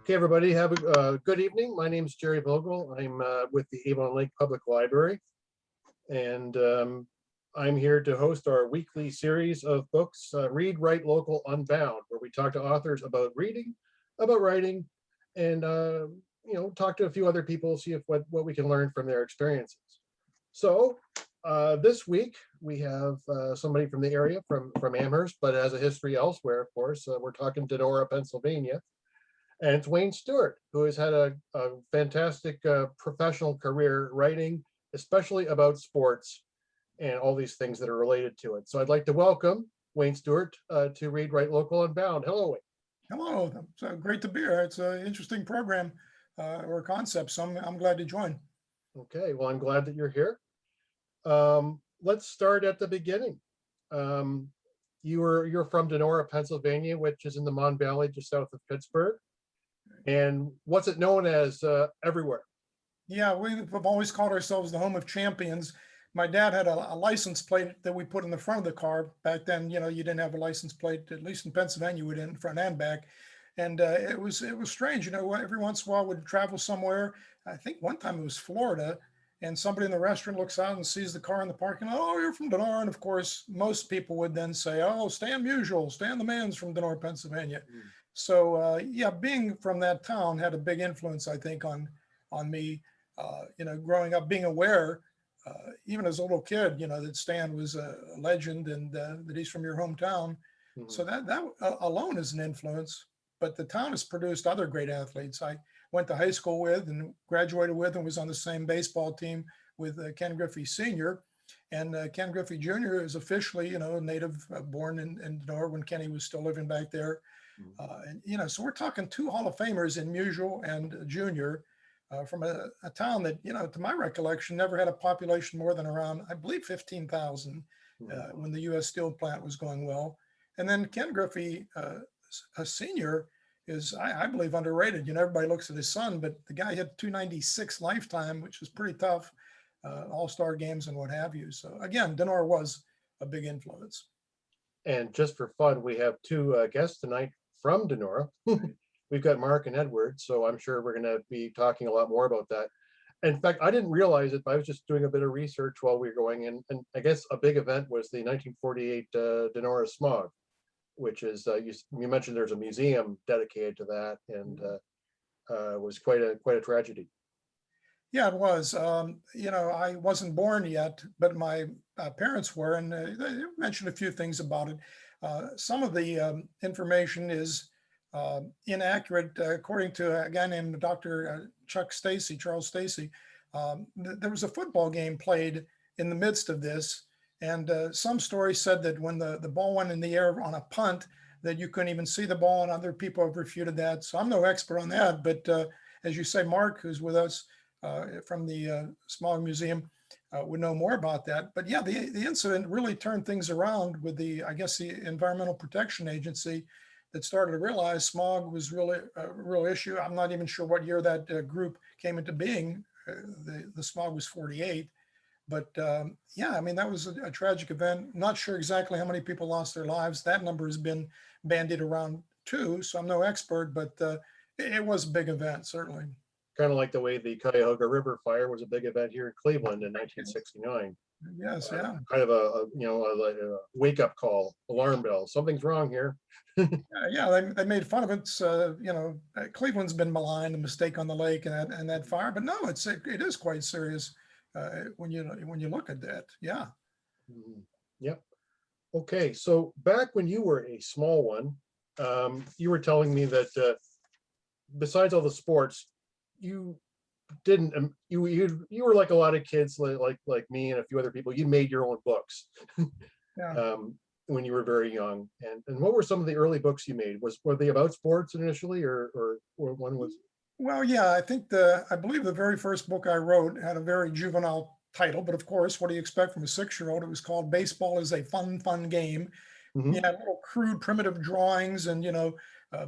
Okay, everybody, have a good evening. My name is Jerry Vogel. I'm with the Avon Lake Public Library, and I'm here to host our weekly series of books, Read, Write, Local, Unbound, where we talk to authors about reading, about writing, and talk to a few other people, see if what we can learn from their experiences. So this week we have somebody from the area, from Amherst, but has a history elsewhere. Of course, we're talking Dinora, Pennsylvania. And it's Wayne Stewart, who has had a fantastic professional career writing, especially about sports and all these things that are related to it. So I'd like to welcome Wayne Stewart to Read, Write, Local, Unbound. Hello, Wayne. Hello, it's great to be here. It's an interesting program or concept, so I'm glad to join. Okay, well, I'm glad that you're here. Let's start at the beginning. You're from Dinora, Pennsylvania, which is in the Mon Valley, just south of Pittsburgh. And what's it known as everywhere? Yeah, we've always called ourselves the Home of Champions. My dad had a license plate that we put in the front of the car. Back then, you didn't have a license plate, at least in Pennsylvania, we didn't, front and back. And it was strange, every once in a while we'd travel somewhere. I think one time it was Florida, and somebody in the restaurant looks out and sees the car in the parking lot. Oh, you're from Dinora. And of course, most people would then say, oh, Stan Musial, Stan the man's from Dinora, Pennsylvania. So yeah, being from that town had a big influence, I think, on me. Growing up, being aware, even as a little kid, that Stan was a legend and that he's from your hometown. Mm-hmm. So that alone is an influence. But the town has produced other great athletes. I went to high school with and graduated with and was on the same baseball team with Ken Griffey Sr. And Ken Griffey Jr. is officially, a native born in Dinora when Kenny was still living back there. So we're talking two Hall of Famers in Musial and Junior from a town that, to my recollection, never had a population more than around, I believe, 15,000 when the U.S. Steel plant was going well. And then Ken Griffey, a senior, is, I believe, underrated. Everybody looks at his son, but the guy had 296 lifetime, which is pretty tough, all-star games and what have you. So again, Dinora was a big influence. And just for fun, we have two guests tonight from Dinora. We've got Mark and Edward, so I'm sure we're going to be talking a lot more about that. In fact, I didn't realize it, but I was just doing a bit of research while we were going in, and I guess a big event was the 1948 Dinora Smog, which is, you mentioned there's a museum dedicated to that, and it was quite a tragedy. Yeah, it was. I wasn't born yet, but my parents were, and they mentioned a few things about it. Some of the information is inaccurate. According to a guy named Dr. Charles Stacy, there was a football game played in the midst of this, and some stories said that when the ball went in the air on a punt, that you couldn't even see the ball, and other people have refuted that. So I'm no expert on that, but as you say, Mark, who's with us from the Smog Museum, would know more about that. But yeah, the incident really turned things around with the Environmental Protection Agency that started to realize smog was really a real issue. I'm not even sure what year that group came into being. The smog was 48. But yeah, I mean, that was a tragic event. Not sure exactly how many people lost their lives. That number has been bandied around too, so I'm no expert, but it was a big event, certainly. Kind of like the way the Cuyahoga River fire was a big event here in Cleveland in 1969. Yes, yeah. Kind of a wake-up call, alarm bell. Something's wrong here. Yeah, they made fun of it. Cleveland's been maligned, a mistake on the lake and that fire, but no, it is quite serious when you look at that. Yeah. Yep. Okay, so back when you were a small one, you were telling me that besides all the sports, you didn't you were like a lot of kids like me and a few other people. You made your own books. Yeah. When you were very young, and what were some of the early books you made? Were they about sports initially, or one was? Well, yeah, I believe the very first book I wrote had a very juvenile title, but of course, what do you expect from a 6-year-old? It was called Baseball is a Fun Game. Mm-hmm. You had little crude primitive drawings, and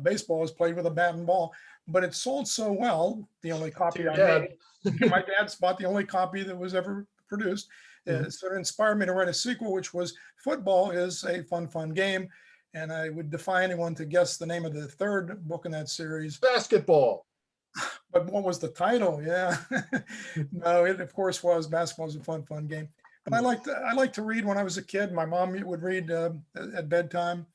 baseball is played with a bat and ball, but it sold so well. The only copy I made, my dad's bought the only copy that was ever produced. So it inspired me to write a sequel, which was Football is a Fun Game. and I would defy anyone to guess the name of the third book in that series. Basketball. But what was the title? Yeah. No, it of course was Basketball was a fun game. But I liked to read when I was a kid. My mom would read at bedtime.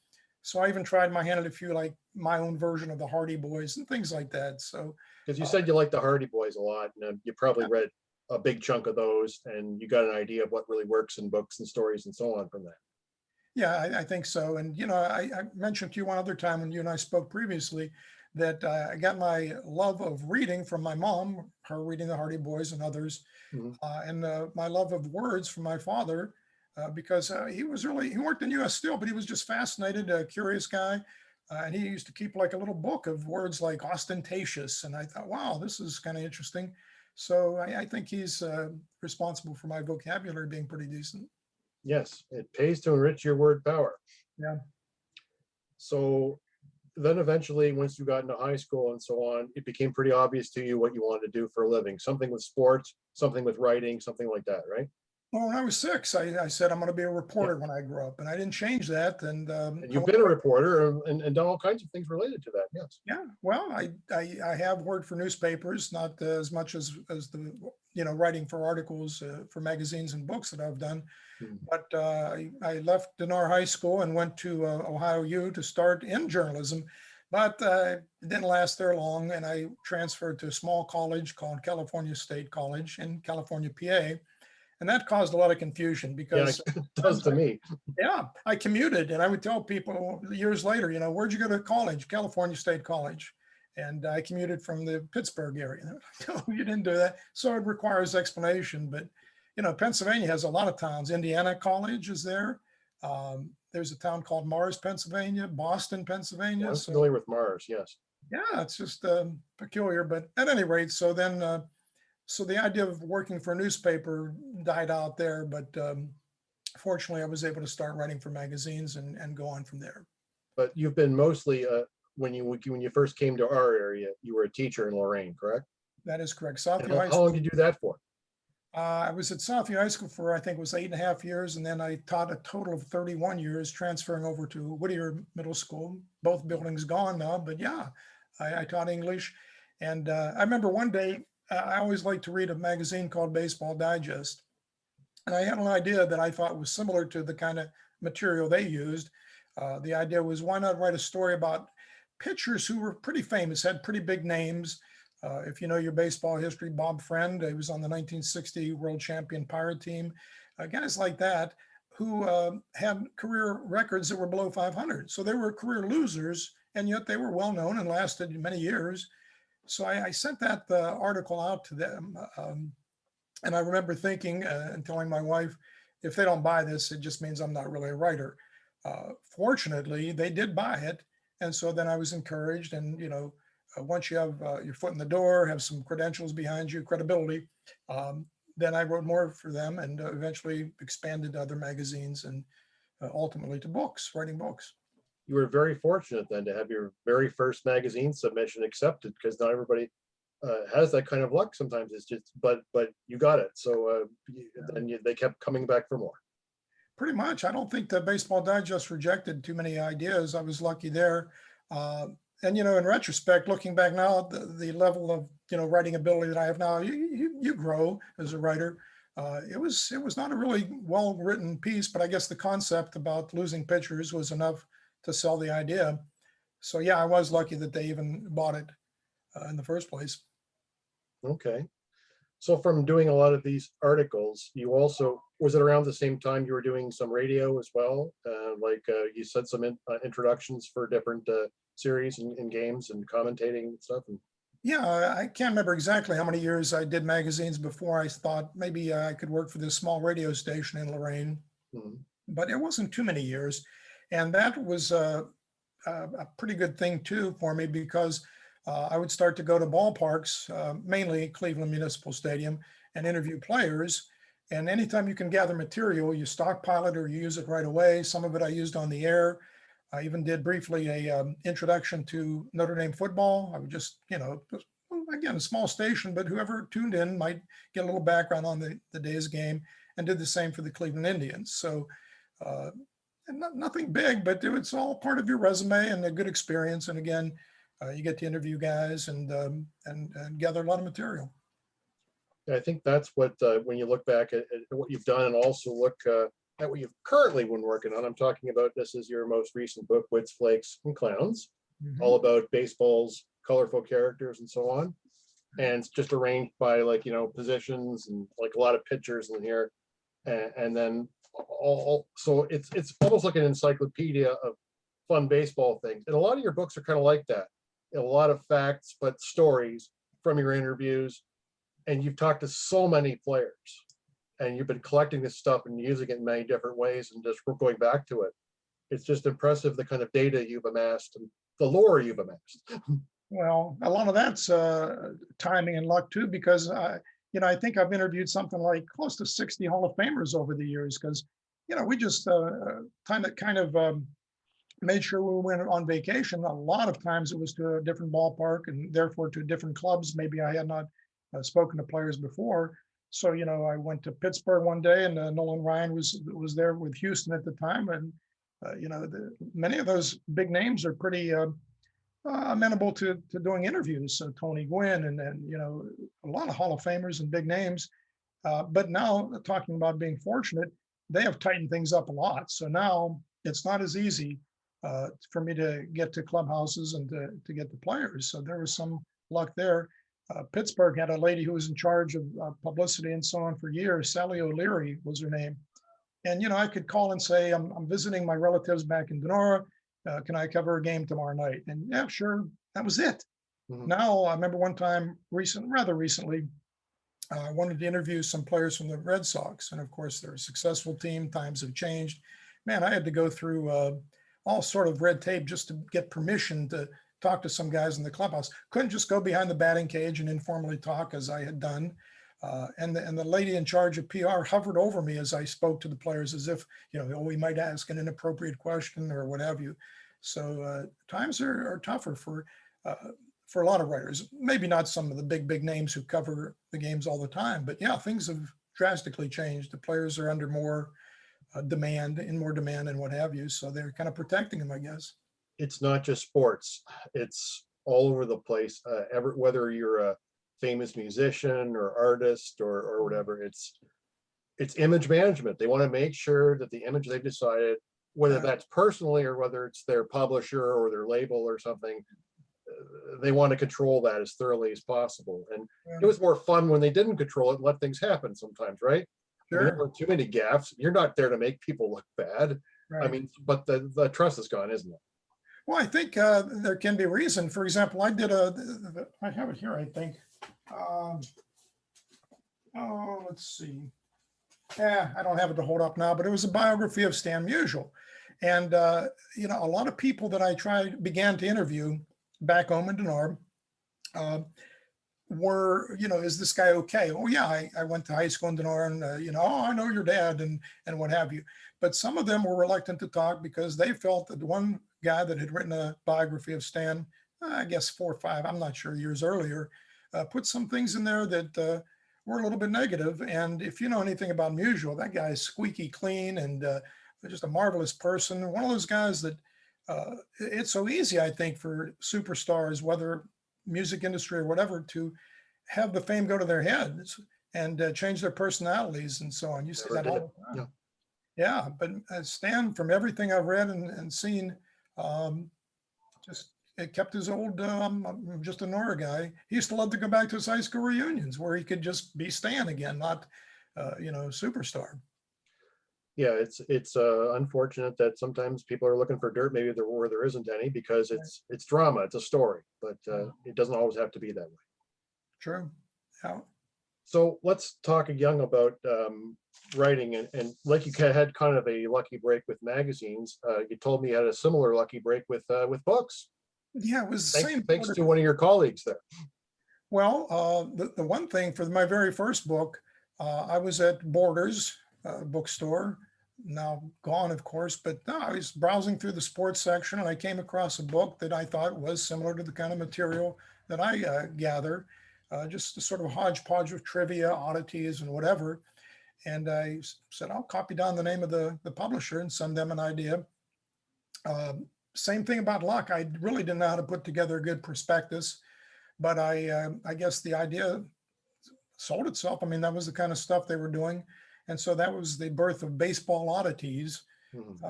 So I even tried my hand at a few, like my own version of the Hardy Boys and things like that. So Because you said you like the Hardy Boys a lot, and you probably read a big chunk of those, and you got an idea of what really works in books and stories and so on from that. yeah, I think so. And, I mentioned to you one other time when you and I spoke previously that I got my love of reading from my mom, her reading the Hardy Boys and others, Mhm. and my love of words from my father, because he worked in US Steel, but he was just fascinated, a curious guy. And he used to keep like a little book of words like ostentatious. And I thought, wow, this is kind of interesting. So I think he's responsible for my vocabulary being pretty decent. Yes, it pays to enrich your word power. Yeah. So then eventually, once you got into high school and so on, it became pretty obvious to you what you wanted to do for a living, something with sports, something with writing, something like that, right? Well, when I was 6, I said I'm going to be a Yeah. reporter when I grow up, and I didn't change that. And And you've been a reporter and done all kinds of things related to that. Yes. yeah, well, I have worked for newspapers, not as much as the writing for articles for magazines and books that I've done. Mhm. But I left Dinora High School and went to Ohio U to start in journalism, but it didn't last there long, and I transferred to a small college called California State College in California, PA. And that caused a lot of confusion Yeah, because it does to me. yeah, I commuted and I would tell people years later, where'd you go to college? California State College. And I commuted from the Pittsburgh area. No, you didn't do that. So it requires explanation. But, Pennsylvania has a lot of towns. Indiana College is there. There's a town called Mars, Pennsylvania, Boston, Well, Pennsylvania. I'm So familiar with Mars. Yes. yeah, it's just peculiar. But at any rate, so then, so the idea of working for a newspaper died out there. But fortunately, I was able to start writing for magazines and go on from there. But you've been mostly when you first came to our area, you were a teacher in Lorain, correct? That is correct. And Southview High how long School. did you do that for? I was at Southview High School for, I think it was 8.5 years. And then I taught a total of 31 years, transferring over to Whittier Middle School. Both buildings gone now, but yeah, I taught English. And I remember one day, I always liked to read a magazine called Baseball Digest. And I had an idea that I thought was similar to the kind of material they used. The idea was, why not write a story about pitchers who were pretty famous, had pretty big names. If you know your baseball history, Bob Friend, he was on the 1960 World Champion Pirate team. Guys like that who had career records that were below 500. So they were career losers, and yet they were well known and lasted many years. So I sent that article out to them. And I remember thinking and telling my wife, if they don't buy this, it just means I'm not really a writer. Fortunately, they did buy it. And so then I was encouraged. And, once you have your foot in the door, have some credentials behind you, credibility, then I wrote more for them and eventually expanded to other magazines and ultimately to books, writing books. You were very fortunate then to have your very first magazine submission accepted, because not everybody has that kind of luck. Sometimes it's just, but you got it. So they kept coming back for more. Pretty much. I don't think the Baseball Digest rejected too many ideas. I was lucky there. And, in retrospect, looking back now, the level of, writing ability that I have now, you grow as a writer. It was not a really well-written piece, but I guess the concept about losing pitchers was enough to sell the idea. So, yeah, I was lucky that they even bought it in the first place. Okay. So from doing a lot of these articles, you also, was it around the same time you were doing some radio as well? You said some introductions for different series and games and commentating and stuff. Yeah, I can't remember exactly how many years I did magazines before I thought maybe I could work for this small radio station in Lorain, Mhm. but it wasn't too many years. And that was a pretty good thing too for me because I would start to go to ballparks, mainly Cleveland Municipal Stadium, and interview players. And anytime you can gather material, you stockpile it or you use it right away. Some of it I used on the air. I even did briefly a introduction to Notre Dame football. I would just, again, a small station, but whoever tuned in might get a little background on the day's game, and did the same for the Cleveland Indians. So nothing big, but it's all part of your resume and a good experience. And again, you get to interview guys and gather a lot of material. I think that's what, when you look back at what you've done and also look at what you've currently been working on. I'm talking about, this is your most recent book, Wits, Flakes, and Clowns, all about baseball's colorful characters and so on. And it's just arranged by, like, you know, positions and like a lot of pictures in here. And then so it's almost like an encyclopedia of fun baseball things. And a lot of your books are kind of like that. A lot of facts, but stories from your interviews. And you've talked to so many players, and you've been collecting this stuff and using it in many different ways and just going back to it. It's just impressive, the kind of data you've amassed and the lore you've amassed. Well, a lot of that's timing and luck too, because you know, I think I've interviewed something like close to 60 Hall of Famers over the years, because, you know, we just kind of made sure we went on vacation. A lot of times it was to a different ballpark and therefore to different clubs. Maybe I had not spoken to players before. So, you know, I went to Pittsburgh one day, and Nolan Ryan was there with Houston at the time. And, you know, many of those big names are pretty amenable to doing interviews. So Tony Gwynn and, you know, a lot of Hall of Famers and big names. But now, talking about being fortunate, they have tightened things up a lot. So now it's not as easy for me to get to clubhouses and to get the players. So there was some luck there. Pittsburgh had a lady who was in charge of publicity and so on for years. Sally O'Leary was her name. And, you know, I could call and say, I'm visiting my relatives back in Donora. Can I cover a game tomorrow night? And yeah, sure. That was it. Now, I remember one time rather recently, I wanted to interview some players from the Red Sox. And of course, they're a successful team. Times have changed. Man, I had to go through all sort of red tape just to get permission to talk to some guys in the clubhouse. Couldn't just go behind the batting cage and informally talk as I had done. And the lady in charge of PR hovered over me as I spoke to the players, as if, you know, oh, we might ask an inappropriate question or what have you. So times are tougher for a lot of writers. Maybe not some of the big names who cover the games all the time, but yeah, things have drastically changed. The players are under more demand and what have you. So they're kind of protecting them, I guess. It's not just sports, it's all over the place. Whether you're a famous musician or artist or whatever, it's image management. They want to make sure that the image they've decided, whether that's personally or whether it's their publisher or their label or something, they want to control that as thoroughly as possible. And it was more fun when they didn't control it and let things happen sometimes, right? Sure. I mean, there were too many gaffes. You're not there to make people look bad. Right. I mean, but the trust is gone, isn't it? Well, I think there can be a reason. For example, I did I have it here, I think. Let's see. Yeah, I don't have it to hold up now, but it was a biography of Stan Musial. And, you know, a lot of people that I began to interview back home in Dinora were, you know, is this guy okay? Oh, yeah, I went to high school in Dinora and, you know, oh, I know your dad and what have you. But some of them were reluctant to talk because they felt that one guy that had written a biography of Stan, I guess 4 or 5, I'm not sure, years earlier, put some things in there that were a little bit negative. And if you know anything about Musial, that guy is squeaky clean and just a marvelous person. One of those guys that it's so easy, I think, for superstars, whether music industry or whatever, to have the fame go to their heads and change their personalities and so on. You see that all the time. Yeah, but Stan, from everything I've read and seen, just it kept his old, I'm just a Nora guy. He used to love to go back to his high school reunions where he could just be Stan again, not, you know, superstar. Yeah, it's unfortunate that sometimes people are looking for dirt, maybe where there isn't any, because it's drama, it's a story, but it doesn't always have to be that way. True. Yeah. So let's talk young about writing, and like you had kind of a lucky break with magazines. You told me you had a similar lucky break with books. Yeah, it was the same. Thanks to one of your colleagues there. Well, the one thing for my very first book, I was at Borders bookstore, now gone, of course, but no, I was browsing through the sports section and I came across a book that I thought was similar to the kind of material that I gather, just a sort of hodgepodge of trivia, oddities, and whatever. And I said, I'll copy down the name of the publisher and send them an idea. Same thing about luck. I really didn't know how to put together a good prospectus, but I guess the idea sold itself. I mean, that was the kind of stuff they were doing. And so that was the birth of Baseball Oddities.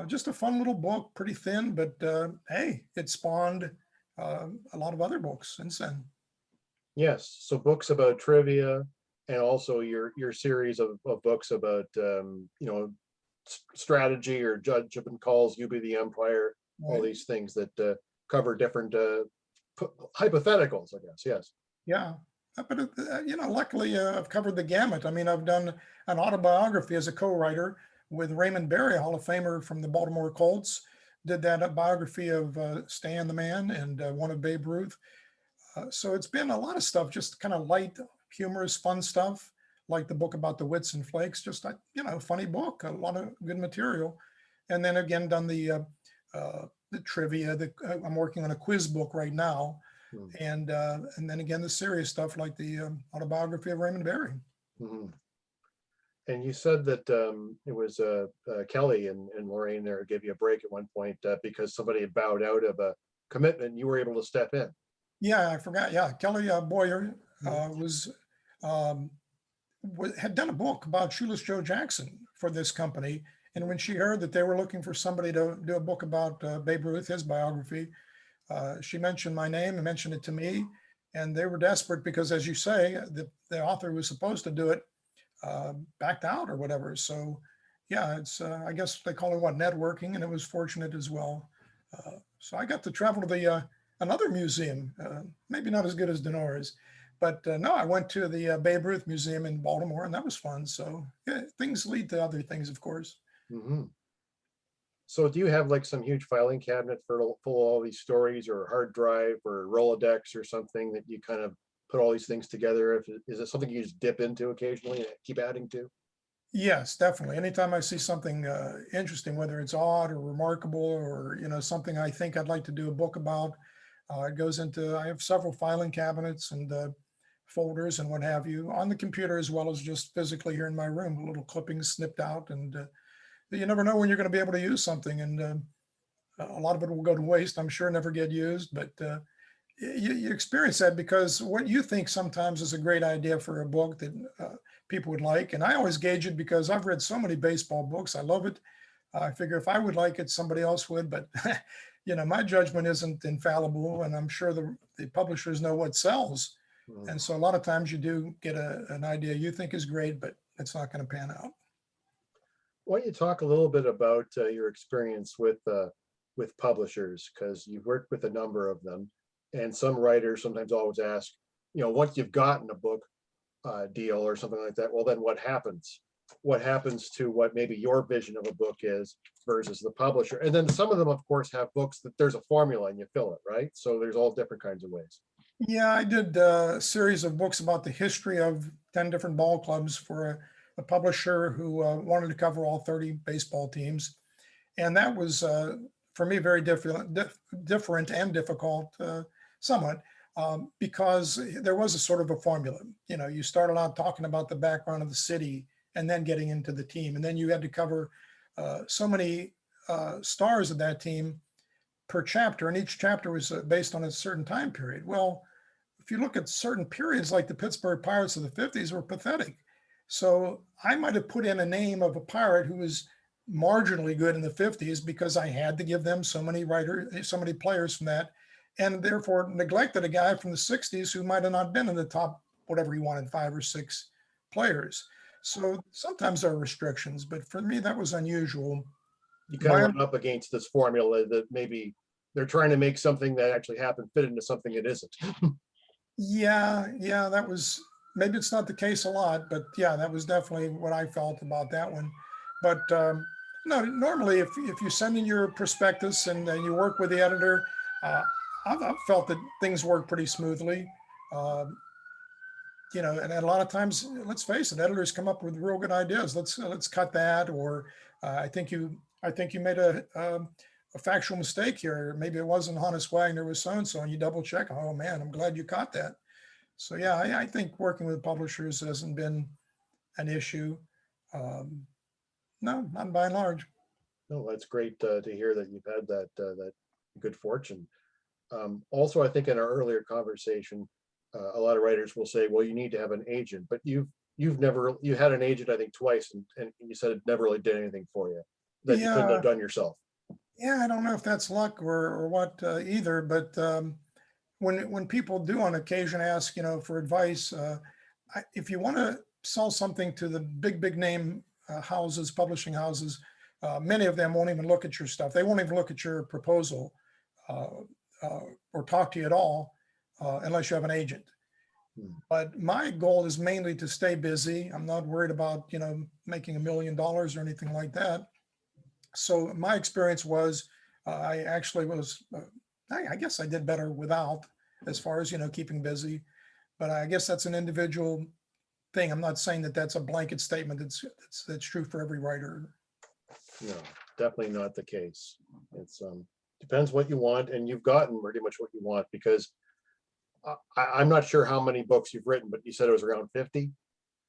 Just a fun little book, pretty thin, but hey, it spawned a lot of other books since then. Yes, so books about trivia, and also your series of books about strategy or judgment calls, you be the umpire, all these things that cover different hypotheticals, I guess. Yes. Yeah, but luckily I've covered the gamut. I mean, I've done an autobiography as a co-writer with Raymond Berry, Hall of Famer from the Baltimore Colts. Did that biography of Stan the Man and one of Babe Ruth. So it's been a lot of stuff, just kind of light, humorous, fun stuff, like the book about the Wits and Flakes. Just funny book, a lot of good material. And then again, done the trivia. I'm working on a quiz book right now. And then again, the serious stuff like the autobiography of Raymond Berry. And you said that it was Kelly and Lorain there gave you a break at one point because somebody had bowed out of a commitment. You were able to step in. Yeah, I forgot. Yeah, Kelly Boyer had done a book about Shoeless Joe Jackson for this company. And when she heard that they were looking for somebody to do a book about Babe Ruth, his biography, she mentioned my name and mentioned it to me. And they were desperate because, as you say, the author who was supposed to do it backed out or whatever. So yeah, it's I guess they call it networking, and it was fortunate as well. So I got to travel to another museum, maybe not as good as Dinora's, but no, I went to the Babe Ruth Museum in Baltimore, and that was fun. So yeah, things lead to other things, of course. So do you have like some huge filing cabinet full of all these stories, or hard drive or Rolodex or something that you kind of put all these things together? Is it something you just dip into occasionally and keep adding to? Yes, definitely. Anytime I see something interesting, whether it's odd or remarkable or something I think I'd like to do a book about, it goes into, I have several filing cabinets and folders and what have you on the computer, as well as just physically here in my room, little clippings snipped out. And you never know when you're going to be able to use something. And a lot of it will go to waste, I'm sure, never get used. But you experience that, because what you think sometimes is a great idea for a book that people would like. And I always gauge it because I've read so many baseball books. I love it. I figure if I would like it, somebody else would. But my judgment isn't infallible, and I'm sure the publishers know what sells. And so a lot of times you do get an idea you think is great, but it's not going to pan out. Why don't you talk a little bit about your experience with publishers, because you've worked with a number of them, and some writers sometimes always ask, once you've gotten a book deal or something like that, well, then what happens? What happens to what maybe your vision of a book is versus the publisher? And then some of them, of course, have books that there's a formula and you fill it, right? So there's all different kinds of ways. Yeah, I did a series of books about the history of 10 different ball clubs for a publisher who wanted to cover all 30 baseball teams. And that was, for me, very different and difficult somewhat, because there was a sort of a formula. You started out talking about the background of the city and then getting into the team. And then you had to cover so many stars of that team per chapter. And each chapter was based on a certain time period. Well, if you look at certain periods, like the Pittsburgh Pirates of the 50s were pathetic. So I might have put in a name of a pirate who was marginally good in the 50s because I had to give them so many players from that, and therefore neglected a guy from the 60s who might have not been in the top, whatever he wanted, 5 or 6 players. So sometimes there are restrictions, but for me, that was unusual. You kind of run up against this formula that maybe they're trying to make something that actually happened fit into something it isn't. Yeah, that was, maybe it's not the case a lot, but yeah, that was definitely what I felt about that one. But no, normally if you send in your prospectus and you work with the editor, I've felt that things work pretty smoothly. And a lot of times, let's face it, editors come up with real good ideas. Let's cut that, or I think you made a factual mistake here. Maybe it wasn't Hannes Wagner, it was so-and-so, and you double check. Oh man, I'm glad you caught that. So yeah, I think working with publishers hasn't been an issue. No, not by and large. No, that's great to hear that you've had that good fortune. Also, I think in our earlier conversation, a lot of writers will say, well, you need to have an agent, but you had an agent, I think, twice, and you said it never really did anything for you that you couldn't have Yeah, done yourself. yeah, I don't know if that's luck or what either, but when people do on occasion ask, for advice, if you want to sell something to the big name houses, publishing houses, many of them won't even look at your stuff. They won't even look at your proposal uh, or talk to you at all unless you have an agent. Hmm. But my goal is mainly to stay busy. I'm not worried about, making $1 million or anything like that. So my experience was I actually was, I guess I did better without, as far as, keeping busy. But I guess that's an individual thing. I'm not saying that that's a blanket statement. That's true for every writer. No, definitely not the case. It's depends what you want, and you've gotten pretty much what you want, because I'm not sure how many books you've written, but you said it was around 50.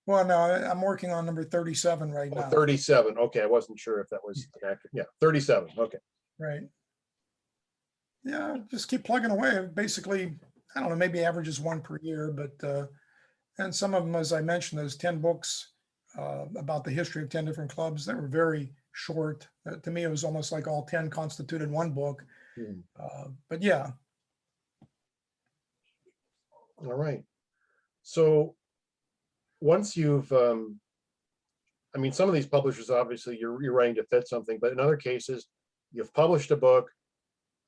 Well, no, I'm working on number 37 right Oh, now. 37. Okay, I wasn't sure if that was an accurate. Yeah, 37. Okay. Right. Yeah, just keep plugging away. Basically, I don't know, maybe averages one per year, but and some of them, as I mentioned, those 10 books about the history of 10 different clubs, they were very short. To me, it was almost like all 10 constituted one book. Hmm. But yeah. All right. So once you've, I mean, some of these publishers, obviously you're writing to fit something, but in other cases, you've published a book.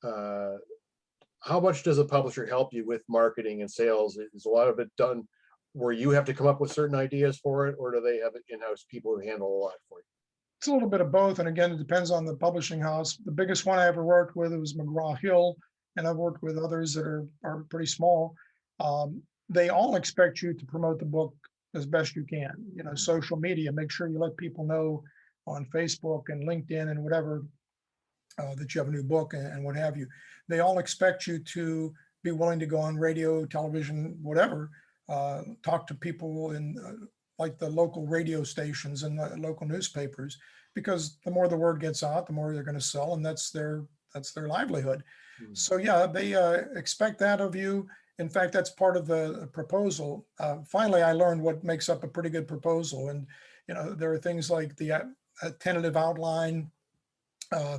How much does a publisher help you with marketing and sales? Is a lot of it done where you have to come up with certain ideas for it, or do they have in-house people who handle a lot for you? It's a little bit of both. And again, it depends on the publishing house. The biggest one I ever worked with was McGraw-Hill, and I've worked with others that are pretty small. They all expect you to promote the book as best you can. Social media, make sure you let people know on Facebook and LinkedIn and whatever that you have a new book and what have you. They all expect you to be willing to go on radio, television, whatever, talk to people in like the local radio stations and the local newspapers, because the more the word gets out, the more they're going to sell, and that's their livelihood. Hmm. So yeah, they expect that of you. In fact, that's part of the proposal. Finally, I learned what makes up a pretty good proposal, and there are things like the tentative outline,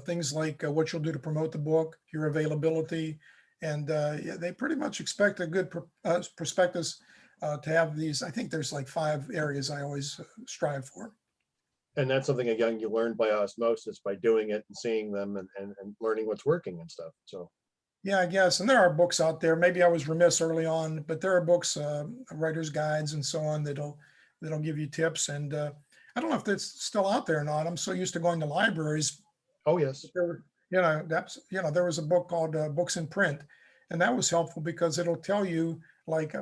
things like what you'll do to promote the book, your availability, and yeah, they pretty much expect a good prospectus to have these. I think there's like 5 areas I always strive for. And that's something, again, you learn by osmosis, by doing it and seeing them and learning what's working and stuff. So Yeah, I guess. And there are books out there. Maybe I was remiss early on, but there are books, writer's guides and so on that'll give you tips. And I don't know if that's still out there or not. I'm so used to going to libraries. oh yes. There was a book called Books in Print, and that was helpful because it'll tell you, like,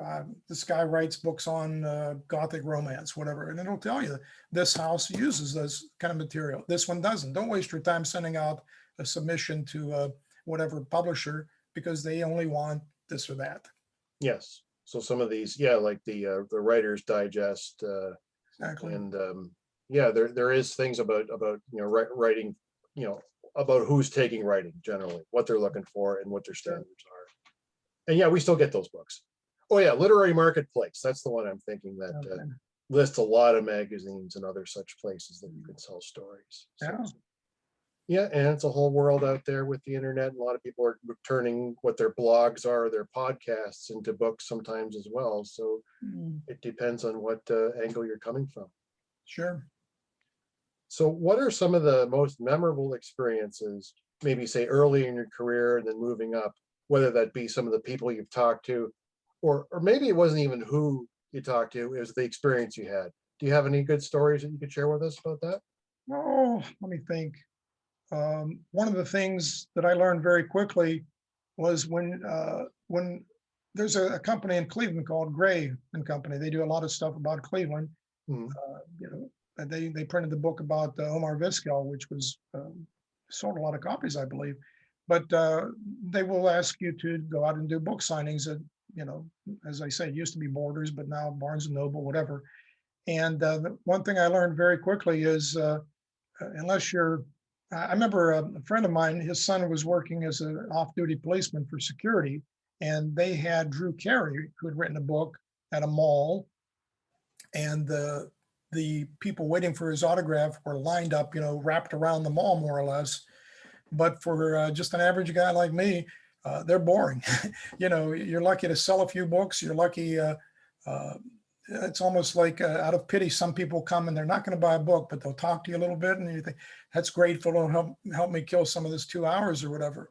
this guy writes books on Gothic romance, whatever, and it'll tell you this house uses this kind of material. This one doesn't. Don't waste your time sending out a submission to whatever publisher because they only want this or that. Yes. So some of these, yeah, like the Writer's Digest, Exactly. and yeah, there is things about writing, about who's taking writing generally, what they're looking for, and what their standards are. And yeah, we still get those books. Oh yeah, Literary Marketplace. That's the one I'm thinking that Okay. lists a lot of magazines and other such places that you can sell stories. So, Yeah. yeah, and it's a whole world out there with the internet. And a lot of people are turning what their blogs are, their podcasts, into books sometimes as well. So it depends on what angle you're coming from. Sure. So what are some of the most memorable experiences, maybe say early in your career and then moving up, whether that be some of the people you've talked to, or maybe it wasn't even who you talked to, it was the experience you had. Do you have any good stories that you could share with us about that? Oh, let me think. One of the things that I learned very quickly was when there's a company in Cleveland called Gray and Company. They do a lot of stuff about Cleveland. Hmm. And they printed the book about Omar Vizquel, which was sold a lot of copies, I believe. But they will ask you to go out and do book signings at, as I say, it used to be Borders, but now Barnes and Noble, whatever. And the one thing I learned very quickly is unless you're, I remember a friend of mine, his son was working as an off-duty policeman for security, and they had Drew Carey, who had written a book at a mall, and the people waiting for his autograph were lined up, wrapped around the mall more or less. But for just an average guy like me, they're boring. You're lucky to sell a few books. You're lucky. It's almost like out of pity, some people come and they're not going to buy a book, but they'll talk to you a little bit, and you think that's grateful to help me kill some of this 2 hours or whatever.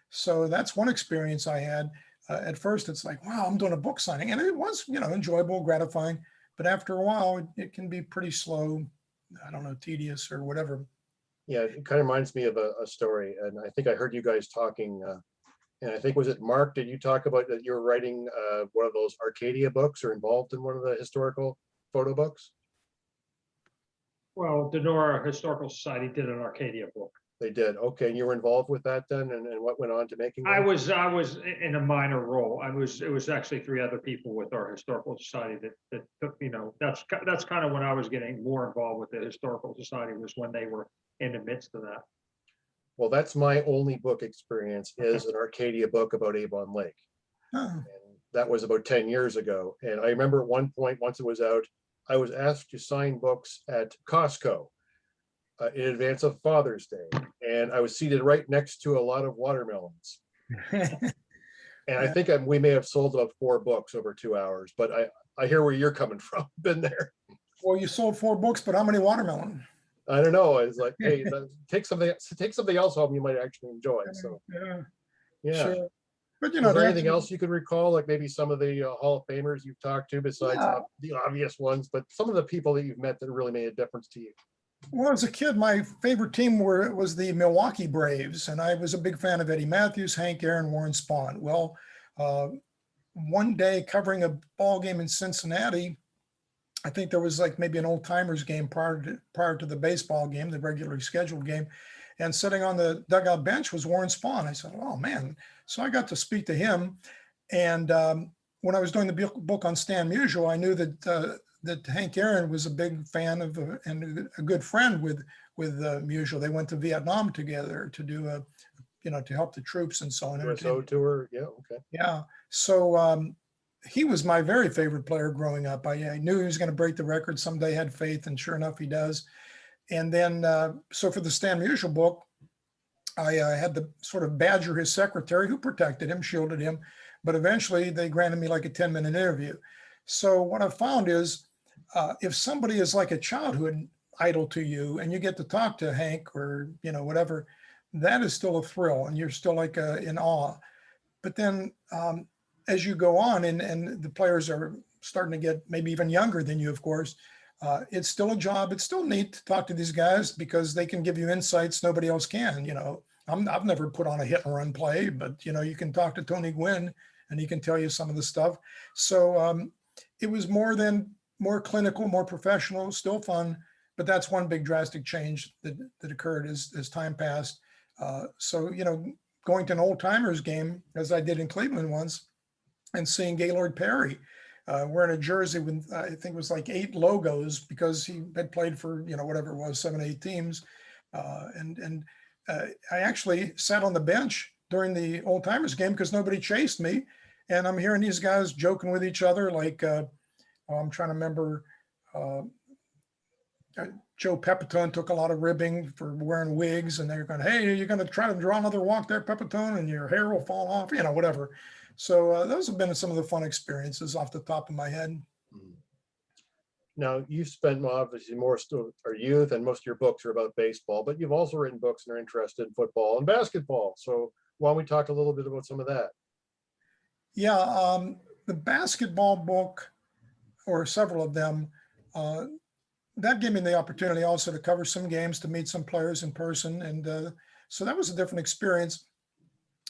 So that's one experience I had. At first, it's like, wow, I'm doing a book signing, and it was, enjoyable, gratifying. But after a while, it can be pretty slow. I don't know, tedious or whatever. Yeah, it kind of reminds me of a story, and I think I heard you guys talking, and I think, was it Mark, did you talk about that you're writing one of those Arcadia books or involved in one of the historical photo books? Well, Dinora Historical Society did an Arcadia book. They did. Okay, and you were involved with that then, and what went on to making I that? was in a minor role. It was actually 3 other people with our historical society that took, that's kind of when I was getting more involved with the historical society, was when they were in the midst of that. Well, that's my only book experience, is an Arcadia book about Avon Lake. Oh. And that was about 10 years ago. And I remember at one point, once it was out, I was asked to sign books at Costco in advance of Father's Day. And I was seated right next to a lot of watermelons. And I think we may have sold about 4 books over 2 hours, but I hear where you're coming from. Been there. Well, you sold 4 books, but how many watermelon? I don't know. It's like, hey, take something else home you might actually enjoy. So yeah. Sure. But Is there anything else you could recall, like maybe some of the Hall of Famers you've talked to, besides the obvious ones, but some of the people that you've met that really made a difference to you? Well, as a kid, my favorite team was the Milwaukee Braves, and I was a big fan of Eddie Matthews, Hank Aaron, Warren Spahn. Well, one day covering a ball game in Cincinnati, I think there was like maybe an old timers game prior to the baseball game, the regularly scheduled game, and sitting on the dugout bench was Warren Spahn. I said, "Oh man!" So I got to speak to him, and when I was doing the book on Stan Musial, I knew that Hank Aaron was a big fan of and a good friend with Musial. They went to Vietnam together to do to help the troops and so on. USO tour, yeah, okay. Yeah, so he was my very favorite player growing up. I knew he was going to break the record someday, had faith, and sure enough, he does. And then, so for the Stan Musial book, I had to sort of badger his secretary, who protected him, shielded him, but eventually they granted me like a 10-minute interview. So what I found is, if somebody is like a childhood idol to you, and you get to talk to Hank or whatever, that is still a thrill, and you're still like in awe. But then as you go on, and the players are starting to get maybe even younger than you, of course, it's still a job. It's still neat to talk to these guys because they can give you insights nobody else can. I've never put on a hit and run play, but you can talk to Tony Gwynn and he can tell you some of the stuff. So it was more clinical, more professional, still fun, but that's one big drastic change that occurred as time passed. So going to an old timers game, as I did in Cleveland once, and seeing Gaylord Perry wearing a jersey with, I think it was like 8 logos, because he had played for, whatever it was, 7, 8 teams. I actually sat on the bench during the old timers game because nobody chased me. And I'm hearing these guys joking with each other. Like, I'm trying to remember, Joe Pepitone took a lot of ribbing for wearing wigs, and they're going, "Hey, you're going to try to draw another walk there, Pepitone, and your hair will fall off," whatever. So those have been some of the fun experiences off the top of my head. Now, you've spent obviously more still our youth, and most of your books are about baseball, but you've also written books and are interested in football and basketball. So why don't we talk a little bit about some of that? Yeah, the basketball book, or several of them, that gave me the opportunity also to cover some games, to meet some players in person. And so that was a different experience.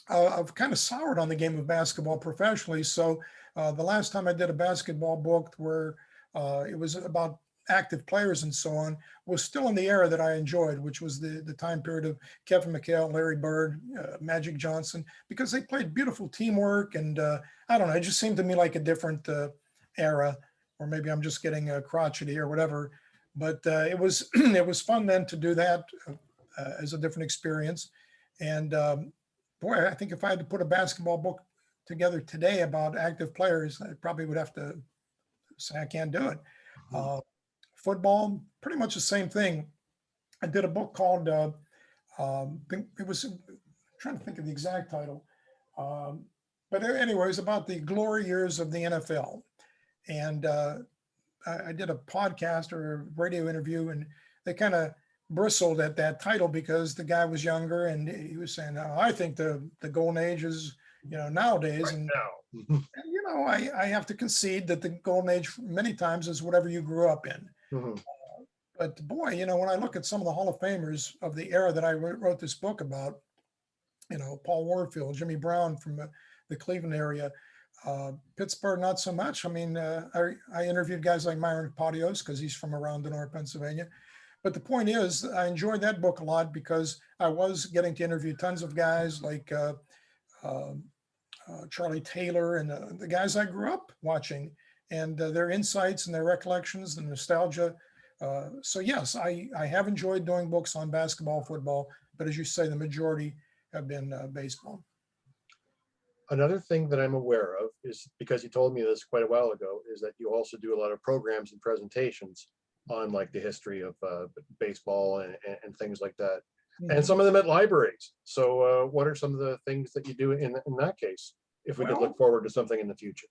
I've kind of soured on the game of basketball professionally. So the last time I did a basketball book where it was about active players and so on, was still in the era that I enjoyed, which was the time period of Kevin McHale, Larry Bird, Magic Johnson, because they played beautiful teamwork. And I don't know, it just seemed to me like a different era. or maybe I'm just getting crotchety or whatever. But it was it was fun then to do that as a different experience. And boy, I think if I had to put a basketball book together today about active players, I probably would have to say I can't do it. Football, pretty much the same thing. I did a book called, it was, I'm trying to think of the exact title. But anyway, it was about the glory years of the NFL. And I did a podcast or a radio interview, and they kind of bristled at that title because the guy was younger and he was saying, "Oh, I think the golden age is, nowadays." Right and now. I have to concede that the golden age many times is whatever you grew up in. Mhm. But boy, when I look at some of the Hall of Famers of the era that I wrote this book about, Paul Warfield, Jimmy Brown from the Cleveland area, Pittsburgh, not so much. I mean, I interviewed guys like Myron Patios because he's from around Dinora, Pennsylvania. But the point is, I enjoyed that book a lot because I was getting to interview tons of guys like Charlie Taylor and the guys I grew up watching, and their insights and their recollections and nostalgia. So yes, I have enjoyed doing books on basketball, football, but as you say, the majority have been baseball. Another thing that I'm aware of is, because you told me this quite a while ago, is that you also do a lot of programs and presentations on like the history of baseball and things like that, and some of them at libraries. So what are some of the things that you do in that case, if we could Well, look forward to something in the future?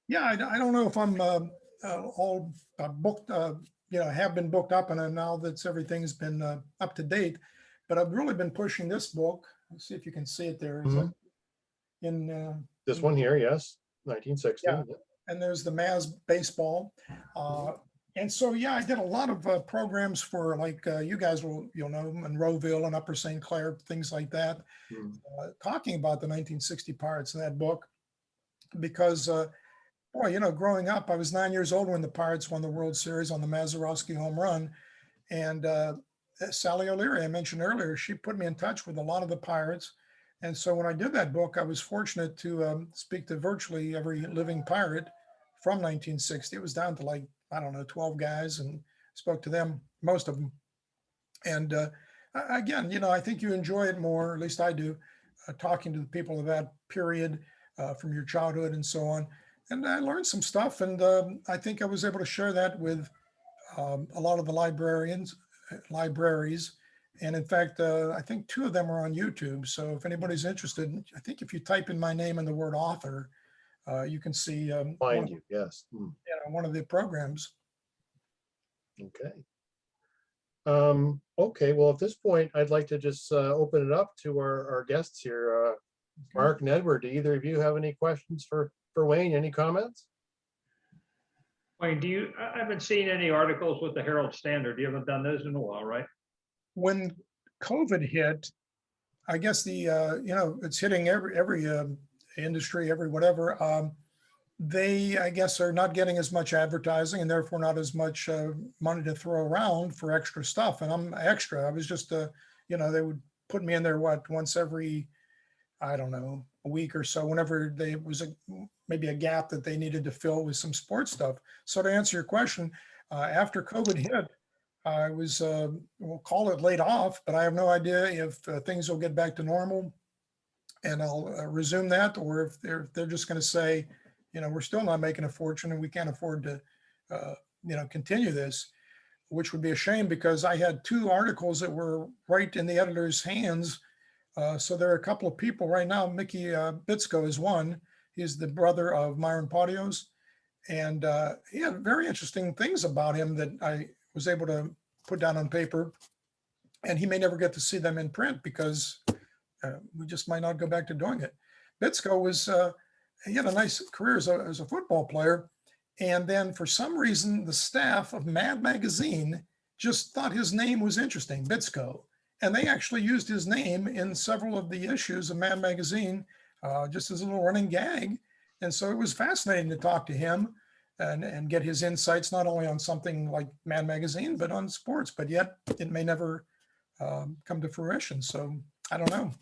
Yeah, I don't know if I'm all booked, have been booked up, and now that everything's been up to date, but I've really been pushing this book. Let's see if you can see it there. Is that in This one here, yes, 1960. Yeah. And there's the Maz baseball. And so, yeah, I did a lot of programs for like you guys you'll know Monroeville and Upper St. Clair, things like that, talking about the 1960 Pirates in that book. Because, boy, growing up, I was 9 years old when the Pirates won the World Series on the Mazeroski home run. And Sally O'Leary, I mentioned earlier, she put me in touch with a lot of the Pirates. And so when I did that book, I was fortunate to speak to virtually every living Pirate from 1960. It was down to like, I don't know, 12 guys, and spoke to them, most of them. And again, I think you enjoy it more, or at least I do, talking to the people of that period from your childhood and so on. And I learned some stuff, and I think I was able to share that with a lot of the libraries. And in fact, I think 2 of them are on YouTube. So if anybody's interested, I think if you type in my name and the word author, you can see Find you, yes. one of the programs. Okay. Okay, well, at this point, I'd like to just open it up to our guests here. Mark and Edward, do either of you have any questions for Wayne? Any comments? Wayne, I haven't seen any articles with the Herald Standard. You haven't done those in a while, right? When COVID hit, I guess it's hitting every industry, every whatever. They, I guess, are not getting as much advertising and therefore not as much money to throw around for extra stuff. And I'm extra. I was just, they would put me in there, once every, I don't know, a week or so, whenever there was maybe a gap that they needed to fill with some sports stuff. So to answer your question, after COVID hit, I was, we'll call it laid off, but I have no idea if things will get back to normal and I'll resume that, or if they're just going to say, we're still not making a fortune and we can't afford to, continue this, which would be a shame because I had 2 articles that were right in the editor's hands. So there are a couple of people right now. Mickey Bitsko is one. He's the brother of Myron Patios. And he had very interesting things about him that I was able to put down on paper. And he may never get to see them in print because we just might not go back to doing it. Bitsko was, he had a nice career as a football player. And then for some reason, the staff of Mad Magazine just thought his name was interesting, Bitsko. And they actually used his name in several of the issues of Mad Magazine, just as a little running gag. And so it was fascinating to talk to him and get his insights, not only on something like Mad Magazine, but on sports. But yet it may never come to fruition. So I don't know.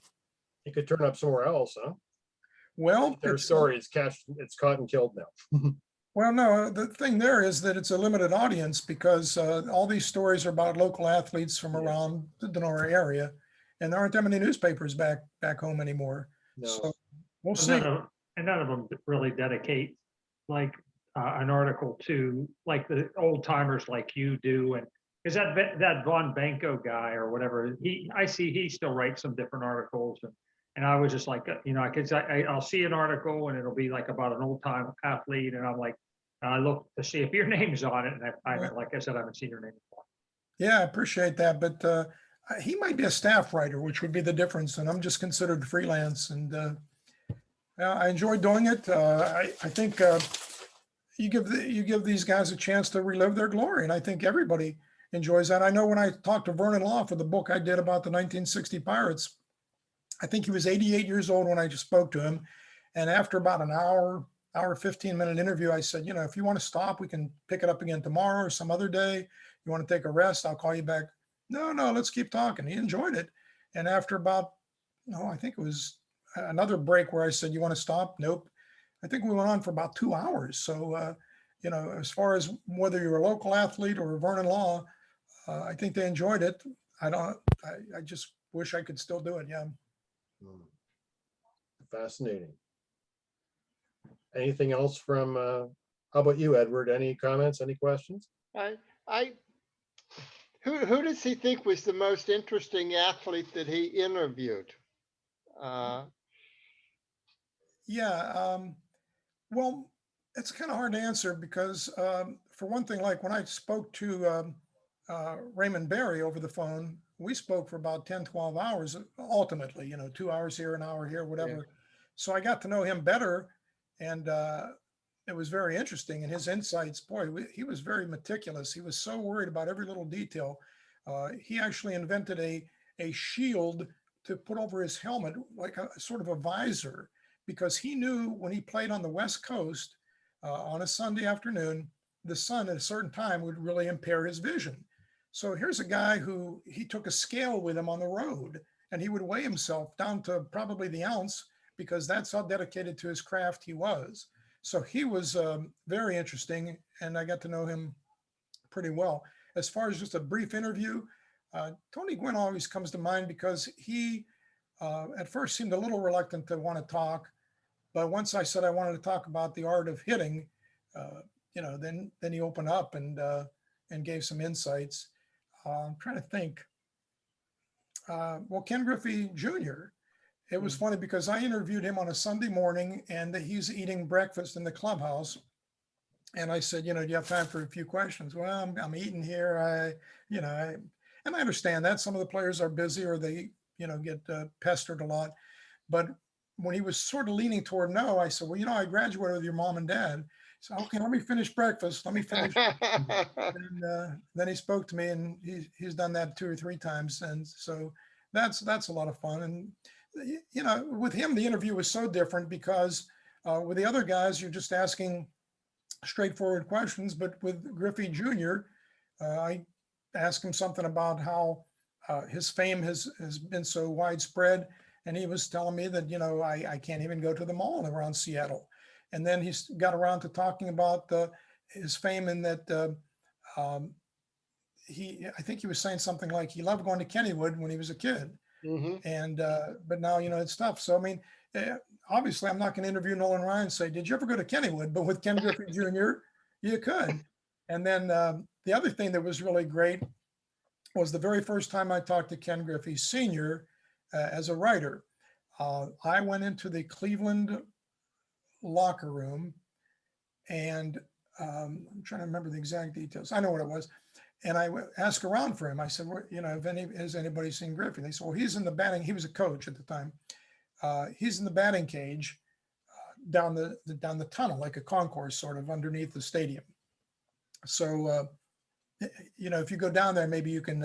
You could turn up somewhere else, huh? Well, Their story is caught and killed now. Well, no, the thing there is that it's a limited audience because all these stories are about local athletes from Yeah. around the Donora area, and there aren't that many newspapers back home anymore. So No, we'll And see. none of them really dedicate like an article to like the old timers like you do. And because that Von Banco guy or whatever, I see he still writes some different articles. And I was just like, because I'll see an article and it'll be like about an old time athlete. And I'm like, I look to see if your name's on it. And I haven't, like I said, I haven't seen your name before. Yeah, I appreciate that, but he might be a staff writer, which would be the difference, and I'm just considered freelance, and I enjoy doing it. I think you give these guys a chance to relive their glory, and I think everybody enjoys that. I know when I talked to Vernon Law for the book I did about the 1960 Pirates, I think he was 88 years old when I just spoke to him, and after about an hour 15-minute interview, I said, if you want to stop, we can pick it up again tomorrow or some other day. You want to take a rest? I'll call you back. No, let's keep talking. He enjoyed it. And after about, I think it was another break where I said, you want to stop? Nope. I think we went on for about 2 hours. So, as far as whether you're a local athlete or a Vernon Law, I think they enjoyed it. I just wish I could still do it. Yeah. fascinating. Anything else from, how about you, Edward? Any comments, any questions? Who does he think was the most interesting athlete that he interviewed? Well, it's kind of hard to answer because, for one thing, like when I spoke to Raymond Barry over the phone, we spoke for about 10, 12 hours, ultimately, 2 hours here, an hour here, whatever. Yeah. So I got to know him better, and it was very interesting. And his insights, boy, he was very meticulous. He was so worried about every little detail. He actually invented a shield to put over his helmet, like a sort of a visor, because he knew when he played on the West Coast on a Sunday afternoon, the sun at a certain time would really impair his vision. So here's a guy who he took a scale with him on the road, and he would weigh himself down to probably the ounce because that's how dedicated to his craft he was. So he was very interesting, and I got to know him pretty well. As far as just a brief interview, Tony Gwynn always comes to mind because he at first seemed a little reluctant to want to talk, but once I said I wanted to talk about the art of hitting, then he opened up and gave some insights. I'm trying to think. Well, Ken Griffey Jr. It was funny because I interviewed him on a Sunday morning, and he's eating breakfast in the clubhouse. And I said, do you have time for a few questions? Well, I'm eating here. And I understand that some of the players are busy or they, get pestered a lot. But when he was sort of leaning toward no, I said, well, I graduated with your mom and dad. So, okay, let me finish breakfast. Let me finish. And then he spoke to me, and he's done that 2 or 3 times. And so that's a lot of fun. And, with him, the interview was so different because with the other guys, you're just asking straightforward questions. But with Griffey Jr., I asked him something about how his fame has been so widespread. And he was telling me that, I can't even go to the mall around Seattle. And then he got around to talking about his fame in that I think he was saying something like he loved going to Kennywood when he was a kid. Mm-hmm. And, but now, it's tough. So, I mean, obviously I'm not going to interview Nolan Ryan and say, did you ever go to Kennywood? But with Ken Griffey Jr., you could. And then the other thing that was really great was the very first time I talked to Ken Griffey Sr. As a writer. I went into the Cleveland locker room, and I'm trying to remember the exact details. I know what it was. And I asked around for him. I said, has anybody seen Griffey? They said, well, he's in the batting. He was a coach at the time. He's in the batting cage down the tunnel, like a concourse sort of underneath the stadium. So, if you go down there, maybe you can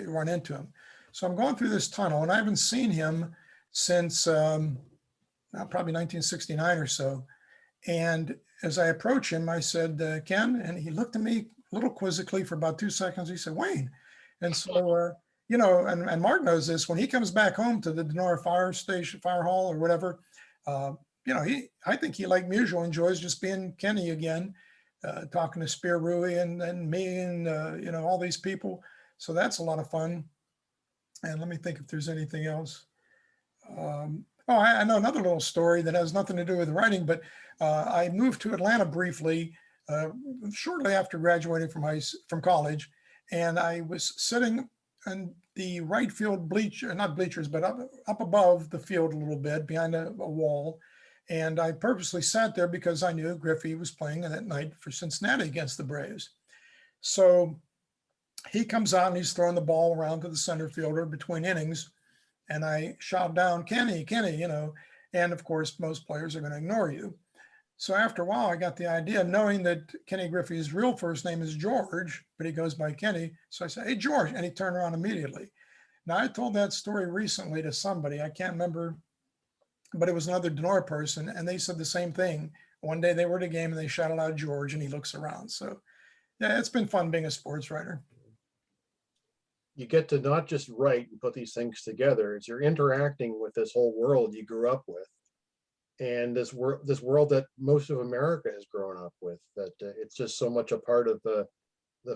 run into him. So I'm going through this tunnel, and I haven't seen him since probably 1969 or so. And as I approach him, I said, Ken, and he looked at me a little quizzically for about 2 seconds. He said, Wayne. And so, and Mark knows this, when he comes back home to the Dinora Fire Hall or whatever, I think he, like Musial, enjoys just being Kenny again. talking to Spear Rui and me and, you know, all these people. So that's a lot of fun. And let me think if there's anything else. I know another little story that has nothing to do with writing, but I moved to Atlanta briefly, shortly after graduating from college, and I was sitting in the right field not bleachers, but up above the field a little bit behind a wall. And I purposely sat there because I knew Griffey was playing that night for Cincinnati against the Braves. So he comes out and he's throwing the ball around to the center fielder between innings. And I shout down, Kenny, you know, and of course, most players are going to ignore you. So after a while, I got the idea, knowing that Kenny Griffey's real first name is George, but he goes by Kenny. So I said, hey, George, and he turned around immediately. Now, I told that story recently to somebody, I can't remember, but it was another Dinora person, and they said the same thing. One day they were at a game and they shouted out George, and he looks around. So yeah, it's been fun being a sports writer. You get to not just write and put these things together, it's you're interacting with this whole world you grew up with. And this world that most of America has grown up with, that it's just so much a part of the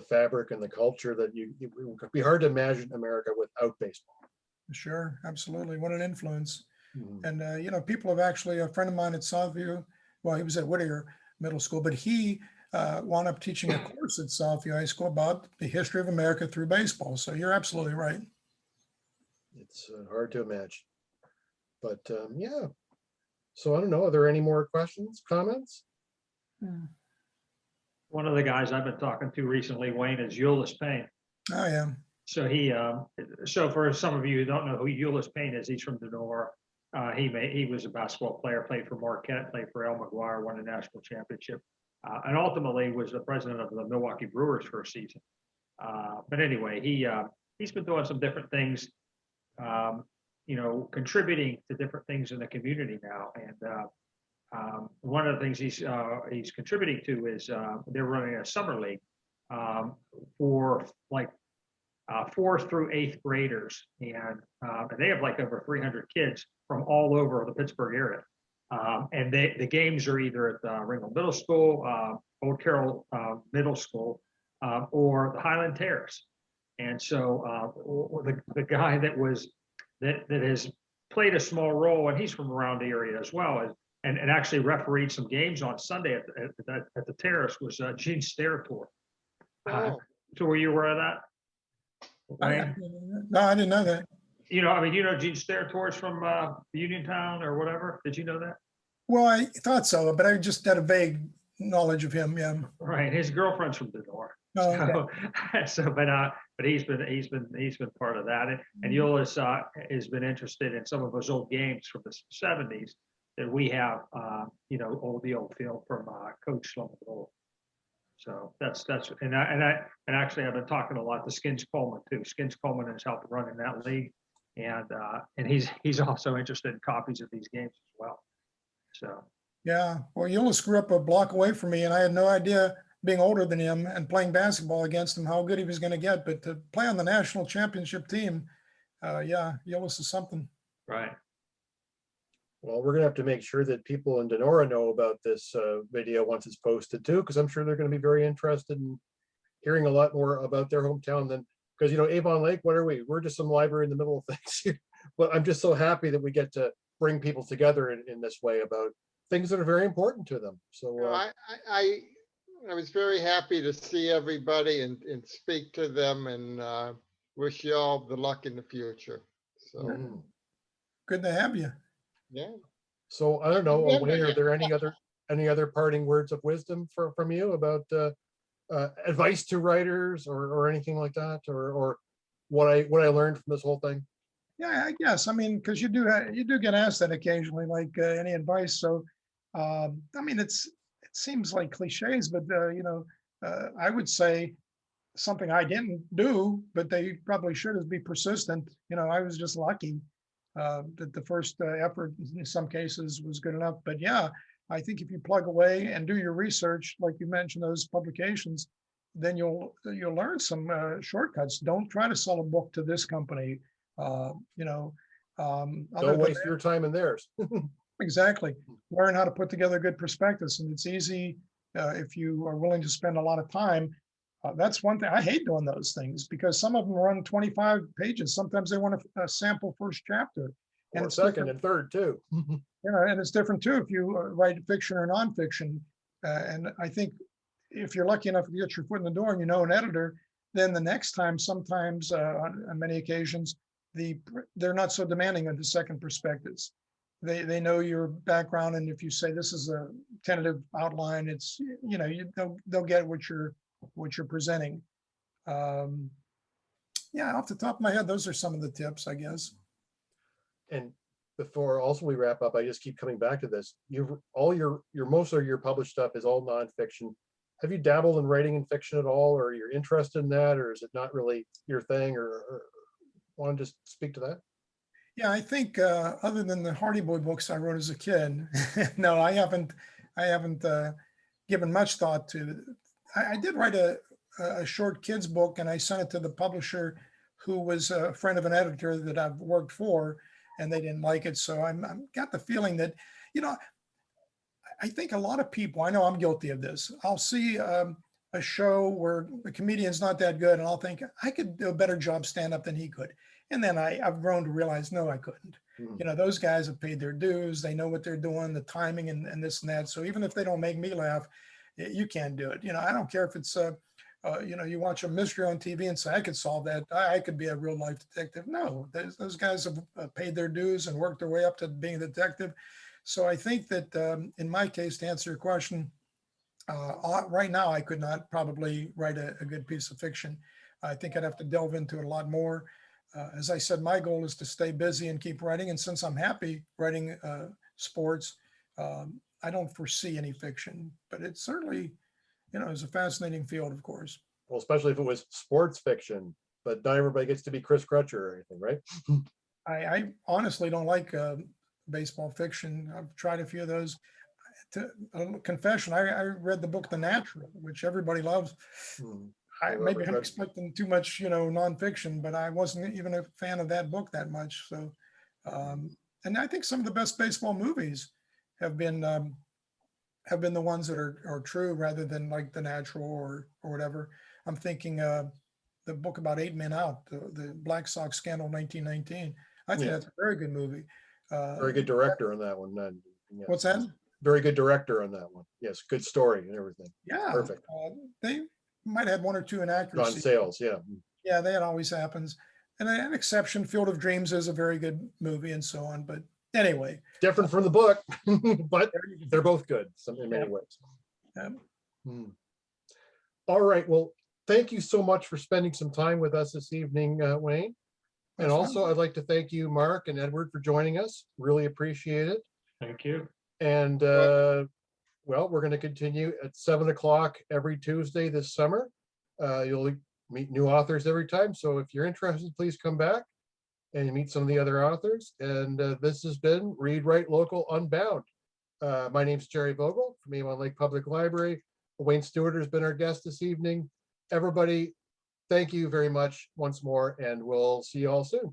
fabric and the culture that it would be hard to imagine America without baseball. Sure, absolutely. What an influence. Mhm. And, you know, people have actually, a friend of mine at Southview, well, he was at Whittier Middle School, but he wound up teaching a course at Southview High School about the history of America through baseball. So you're absolutely right. It's hard to imagine. But yeah. So I don't know, are there any more questions, comments? One of the guys I've been talking to recently, Wayne, is Ulyss Payne. Oh, yeah. So so for some of you who don't know who Ulyss Payne is, he's from Donora. He was a basketball player, played for Marquette, played for El McGuire, won a national championship, and ultimately was the president of the Milwaukee Brewers for a season. But anyway, he's been doing some different things, you know, contributing to different things in the community now. And one of the things he's contributing to is they're running a summer league for like 4th through 8th graders, and they have like over 300 kids from all over the Pittsburgh area. And the games are either at the Ringgold Middle School, Old Carroll Middle School, or the Highland Terrace. And so the guy that has played a small role, and he's from around the area as well, and actually refereed some games on Sunday at the Terrace, was Gene Sterator. Oh. So were you aware of that? No, I didn't know that. You know, I mean, you know, Gene Sterator is from Uniontown or whatever. Did you know that? Well, I thought so, but I just had a vague knowledge of him. Yeah. Right. His girlfriend's from Dinora. Oh, So, but he's been part of that, and Ulyss has been interested in some of those old games from the 70s that we have, you know, the old field from Coach Sloan. So that's and actually I've been talking a lot to Skins Coleman too. Skins Coleman has helped run in that league, and he's also interested in copies of these games as well. So yeah. Well, Ulyss grew up a block away from me, and I had no idea, being older than him and playing basketball against him, how good he was going to get. But to play on the national championship team, yeah, Ulyss is something. right. Well, we're gonna have to make sure that people in Dinora know about this video once it's posted too, because I'm sure they're gonna be very interested in hearing a lot more about their hometown than, because, you know, Avon Lake, what are we? We're just some library in the middle of things here. But I'm just so happy that we get to bring people together in this way about things that are very important to them. So I was very happy to see everybody and speak to them, and wish you all the luck in the future. So, Good to have you. yeah. So I don't know, Remember, Wayne, are there any other parting words of wisdom from you about advice to writers or anything like that, or what I learned from this whole thing? Yeah, I guess. I mean, because you do get asked that occasionally, like any advice. So, I mean, it seems like cliches, but you know, I would say something I didn't do, but they probably should, is be persistent. You know, I was just lucky that the first effort in some cases was good enough. But yeah, I think if you plug away and do your research, like you mentioned, those publications, then you'll learn some shortcuts. Don't try to sell a book to this company. You know, Don't waste your time and theirs. exactly. Learn how to put together a good prospectus, and it's easy if you are willing to spend a lot of time. That's one thing. I hate doing those things because some of them run 25 pages. Sometimes they want a sample first chapter. And Or it's second different, and third too. and it's different too if you write fiction or nonfiction. And I think if you're lucky enough to get your foot in the door and you know an editor, then the next time, sometimes on many occasions, they're not so demanding of the second perspectives. They know your background, and if you say this is a tentative outline, it's they'll get what you're presenting. Yeah, off the top of my head, those are some of the tips, I guess. And before also we wrap up, I just keep coming back to this. All your most of your published stuff is all nonfiction. Have you dabbled in writing in fiction at all, or you're interested in that, or is it not really your thing, or want to just speak to that? Yeah, I think other than the Hardy Boy books I wrote as a kid, no, I haven't given much thought to. I did write a short kids book, and I sent it to the publisher, who was a friend of an editor that I've worked for, and they didn't like it. So I'm got the feeling that, I think a lot of people, I know I'm guilty of this. I'll see a show where the comedian's not that good, and I'll think I could do a better job stand up than he could. And then I've grown to realize, no, I couldn't. Those guys have paid their dues. They know what they're doing, the timing and this and that. So even if they don't make me laugh, you can't do it. I don't care if it's, you watch a mystery on TV and say, I could solve that. I could be a real life detective. No, those guys have paid their dues and worked their way up to being a detective. So I think that in my case, to answer your question, right now, I could not probably write a good piece of fiction. I think I'd have to delve into it a lot more. As I said, my goal is to stay busy and keep writing. And since I'm happy writing sports, I don't foresee any fiction, but it's certainly, it's a fascinating field, of course. Well, especially if it was sports fiction, but not everybody gets to be Chris Crutcher or anything, right? I honestly don't like baseball fiction. I've tried a few of those. Confession, I read the book The Natural, which everybody loves. Maybe I'm expecting too much, nonfiction, but I wasn't even a fan of that book that much. So, and I think some of the best baseball movies have been the ones that are true rather than like The Natural or whatever. I'm thinking the book about 8 Men Out, the Black Sox scandal, 1919. I think that's a very good movie. Very good director on that one. Yes. What's that? Very good director on that one. Yes, good story and everything. Yeah, perfect. They might have one or two inaccuracies. John Sayles, yeah. Yeah, that always happens. And an exception, Field of Dreams is a very good movie and so on. But anyway. Different from the book, but they're both good in many ways. Yeah. All right. Well, thank you so much for spending some time with us this evening, Wayne. And also, I'd like to thank you, Mark and Edward, for joining us. Really appreciate it. Thank you. And well, we're going to continue at 7 o'clock every Tuesday this summer. You'll meet new authors every time. So if you're interested, please come back and meet some of the other authors. And this has been Read, Write, Local, Unbound. My name's Jerry Vogel from Avon Lake Public Library. Wayne Stewart has been our guest this evening. Everybody, thank you very much once more, and we'll see you all soon.